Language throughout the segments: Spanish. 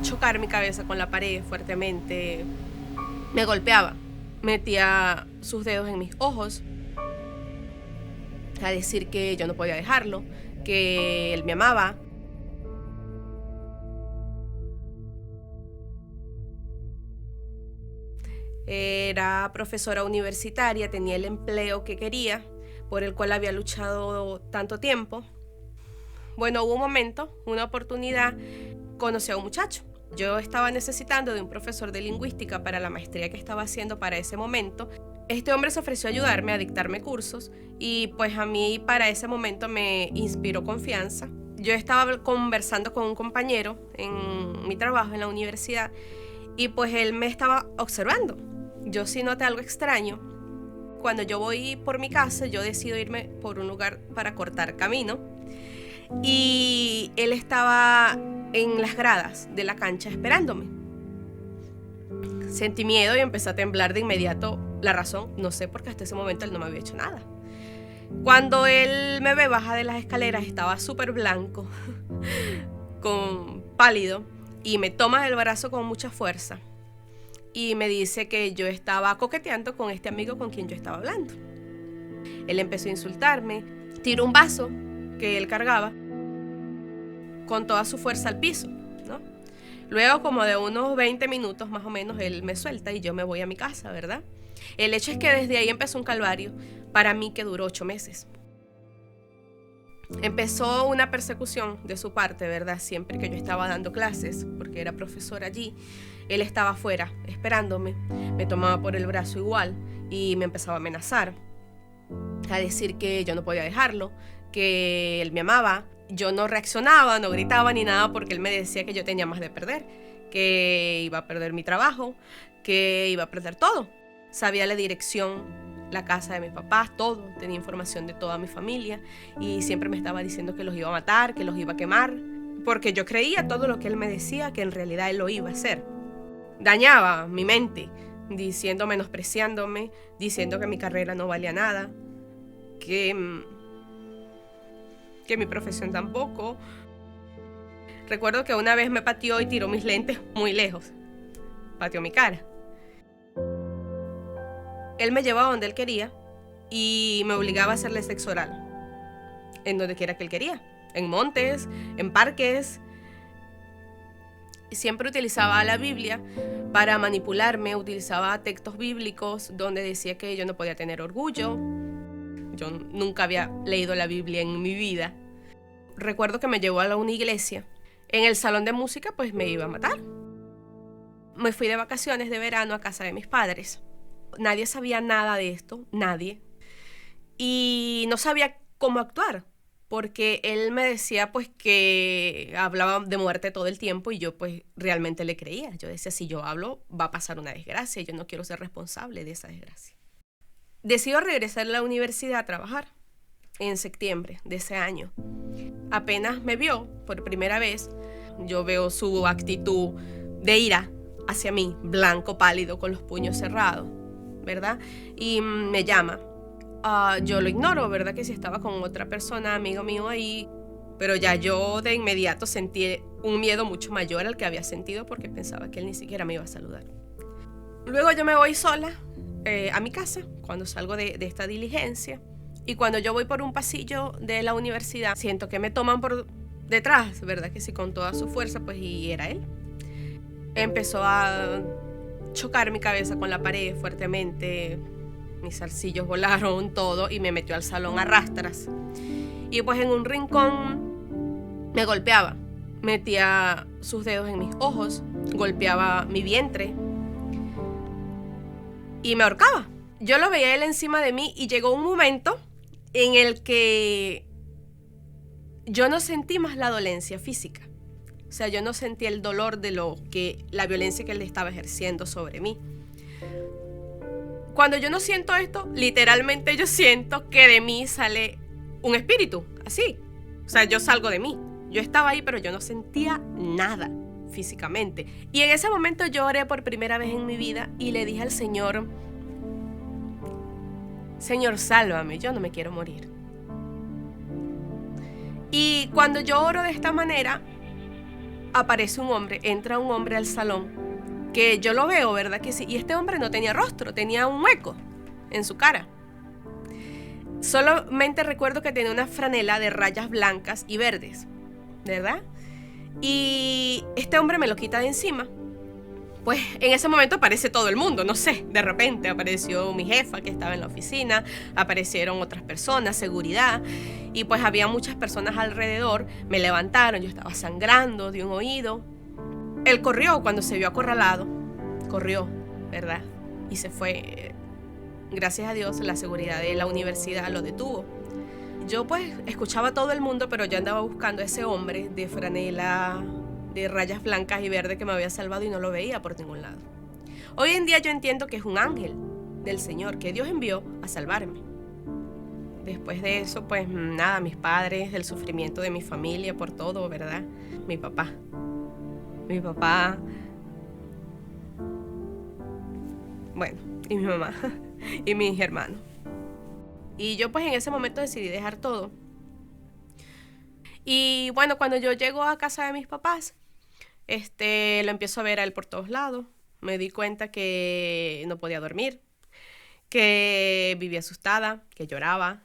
chocar mi cabeza con la pared fuertemente. Me golpeaba, metía sus dedos en mis ojos a decir que yo no podía dejarlo, que él me amaba. Era profesora universitaria, tenía el empleo que quería, por el cual había luchado tanto tiempo. Bueno, hubo un momento, una oportunidad, conocí a un muchacho. Yo estaba necesitando de un profesor de lingüística para la maestría que estaba haciendo para ese momento. Este hombre se ofreció a ayudarme, a dictarme cursos, y pues a mí para ese momento me inspiró confianza. Yo estaba conversando con un compañero en mi trabajo en la universidad y pues él me estaba observando. Yo sí noté algo extraño. Cuando yo voy por mi casa, yo decido irme por un lugar para cortar camino y él estaba en las gradas de la cancha esperándome. Sentí miedo y empecé a temblar de inmediato. La razón, no sé, porque hasta ese momento él no me había hecho nada. Cuando él me ve baja de las escaleras, estaba súper blanco, pálido, y me toma del brazo con mucha fuerza y me dice que yo estaba coqueteando con este amigo con quien yo estaba hablando. Él empezó a insultarme, tiró un vaso que él cargaba con toda su fuerza al piso, ¿no? Luego, como de unos 20 minutos más o menos, él me suelta y yo me voy a mi casa, ¿verdad? El hecho es que desde ahí empezó un calvario para mí que duró 8 meses. Empezó una persecución de su parte, ¿verdad? Siempre que yo estaba dando clases, porque era profesor allí, él estaba afuera esperándome, me tomaba por el brazo igual y me empezaba a amenazar, a decir que yo no podía dejarlo, que él me amaba. Yo no reaccionaba, no gritaba ni nada porque él me decía que yo tenía más de perder, que iba a perder mi trabajo, que iba a perder todo. Sabía la dirección, la casa de mis papás, todo, tenía información de toda mi familia y siempre me estaba diciendo que los iba a matar, que los iba a quemar, porque yo creía todo lo que él me decía, que en realidad él lo iba a hacer. Dañaba mi mente, menospreciándome, diciendo que mi carrera no valía nada, que mi profesión tampoco. Recuerdo que una vez me pateó y tiró mis lentes muy lejos, pateó mi cara. Él me llevaba donde él quería y me obligaba a hacerle sexo oral, en donde quiera que él quería, en montes, en parques. Siempre utilizaba la Biblia para manipularme, utilizaba textos bíblicos donde decía que yo no podía tener orgullo. Yo nunca había leído la Biblia en mi vida. Recuerdo que me llevó a una iglesia. En el salón de música pues me iba a matar. Me fui de vacaciones de verano a casa de mis padres. Nadie sabía nada de esto, nadie. Y no sabía cómo actuar, porque él me decía pues que hablaba de muerte todo el tiempo y yo pues realmente le creía. Yo decía, si yo hablo va a pasar una desgracia y yo no quiero ser responsable de esa desgracia. Decido regresar a la universidad a trabajar en septiembre de ese año. Apenas me vio por primera vez, yo veo su actitud de ira hacia mí, blanco, pálido, con los puños cerrados, ¿verdad? Y me llama. Yo lo ignoro, ¿verdad? Que si estaba con otra persona, amigo mío ahí, pero ya yo de inmediato sentí un miedo mucho mayor al que había sentido porque pensaba que él ni siquiera me iba a saludar. Luego yo me voy sola a mi casa cuando salgo de esta diligencia y cuando yo voy por un pasillo de la universidad siento que me toman por detrás, ¿verdad? Que sí, con toda su fuerza, pues, y era él. Empezó a chocar mi cabeza con la pared fuertemente, mis zarcillos volaron, todo, y me metió al salón a rastras. Y pues en un rincón me golpeaba, metía sus dedos en mis ojos, golpeaba mi vientre y me ahorcaba. Yo lo veía él encima de mí y llegó un momento en el que yo no sentí más la dolencia física. O sea, yo no sentí el dolor de la violencia que él estaba ejerciendo sobre mí. Cuando yo no siento esto, literalmente yo siento que de mí sale un espíritu, así. O sea, yo salgo de mí. Yo estaba ahí, pero yo no sentía nada físicamente. Y en ese momento yo oré por primera vez en mi vida y le dije al Señor, Señor, sálvame, yo no me quiero morir. Y cuando yo oro de esta manera, aparece un hombre, entra un hombre al salón, que yo lo veo, ¿verdad que sí? Y este hombre no tenía rostro, tenía un hueco en su cara. Solamente recuerdo que tenía una franela de rayas blancas y verdes, ¿verdad? Y este hombre me lo quita de encima. Pues en ese momento aparece todo el mundo, no sé, de repente apareció mi jefa que estaba en la oficina, aparecieron otras personas, seguridad, y pues había muchas personas alrededor, me levantaron, yo estaba sangrando de un oído. Él corrió cuando se vio acorralado, corrió, ¿verdad? Y se fue. Gracias a Dios la seguridad de la universidad lo detuvo. Yo pues escuchaba a todo el mundo, pero yo andaba buscando a ese hombre de franela de rayas blancas y verdes que me había salvado y no lo veía por ningún lado. Hoy en día yo entiendo que es un ángel del Señor que Dios envió a salvarme. Después de eso, pues nada, mis padres, el sufrimiento de mi familia por todo, ¿verdad? Mi papá, bueno, y mi mamá y mis hermanos. Y yo pues en ese momento decidí dejar todo. Y bueno, cuando yo llego a casa de mis papás, lo empiezo a ver a él por todos lados. Me di cuenta que no podía dormir, que vivía asustada, que lloraba.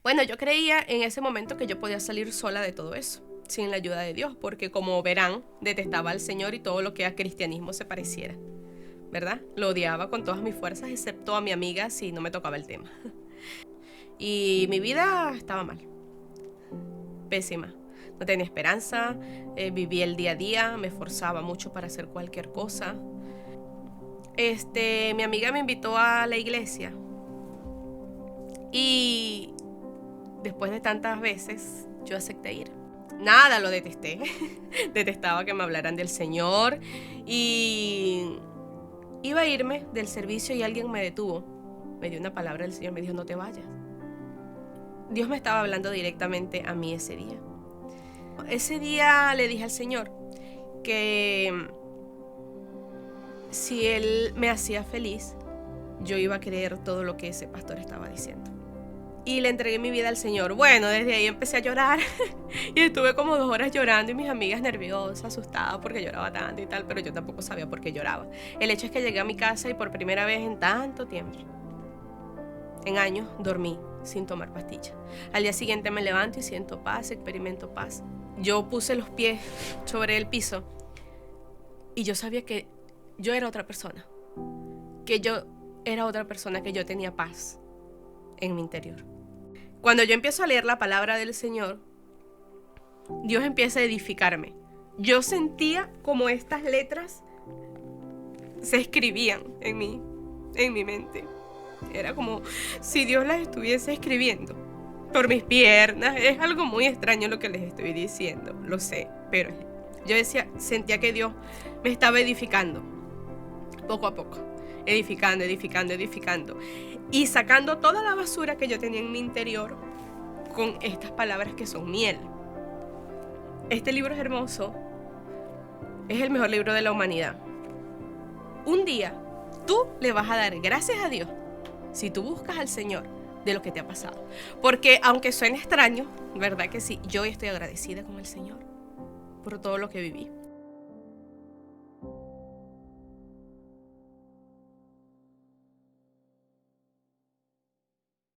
Bueno, yo creía en ese momento que yo podía salir sola de todo eso, sin la ayuda de Dios, porque como verán, detestaba al Señor y todo lo que a cristianismo se pareciera, ¿verdad? Lo odiaba con todas mis fuerzas, excepto a mi amiga si no me tocaba el tema. Y mi vida estaba mal, pésima. No tenía esperanza, vivía el día a día, me esforzaba mucho para hacer cualquier cosa. Mi amiga me invitó a la iglesia y después de tantas veces yo acepté ir. Nada, lo detesté. Detestaba que me hablaran del Señor y iba a irme del servicio y alguien me detuvo. Me dio una palabra del Señor, me dijo: no te vayas. Dios me estaba hablando directamente a mí ese día. Ese día le dije al Señor que si Él me hacía feliz, yo iba a creer todo lo que ese pastor estaba diciendo. Y le entregué mi vida al Señor. Bueno, desde ahí empecé a llorar y estuve como 2 horas llorando y mis amigas nerviosas, asustadas porque lloraba tanto y tal, pero yo tampoco sabía por qué lloraba. El hecho es que llegué a mi casa y por primera vez en tanto tiempo, en años, dormí sin tomar pastillas. Al día siguiente me levanto y siento paz, experimento paz. Yo puse los pies sobre el piso y yo sabía que yo era otra persona, que yo tenía paz en mi interior. Cuando yo empiezo a leer la palabra del Señor, Dios empieza a edificarme. Yo sentía como estas letras se escribían en mi mente. Era como si Dios las estuviese escribiendo por mis piernas. Es algo muy extraño lo que les estoy diciendo, lo sé, pero yo sentía que Dios me estaba edificando poco a poco, edificando y sacando toda la basura que yo tenía en mi interior con estas palabras que son miel. Este libro es hermoso, es el mejor libro de la humanidad. Un día tú le vas a dar gracias a Dios si tú buscas al Señor de lo que te ha pasado. Porque aunque suene extraño, ¿verdad que sí? Yo estoy agradecida con el Señor por todo lo que viví.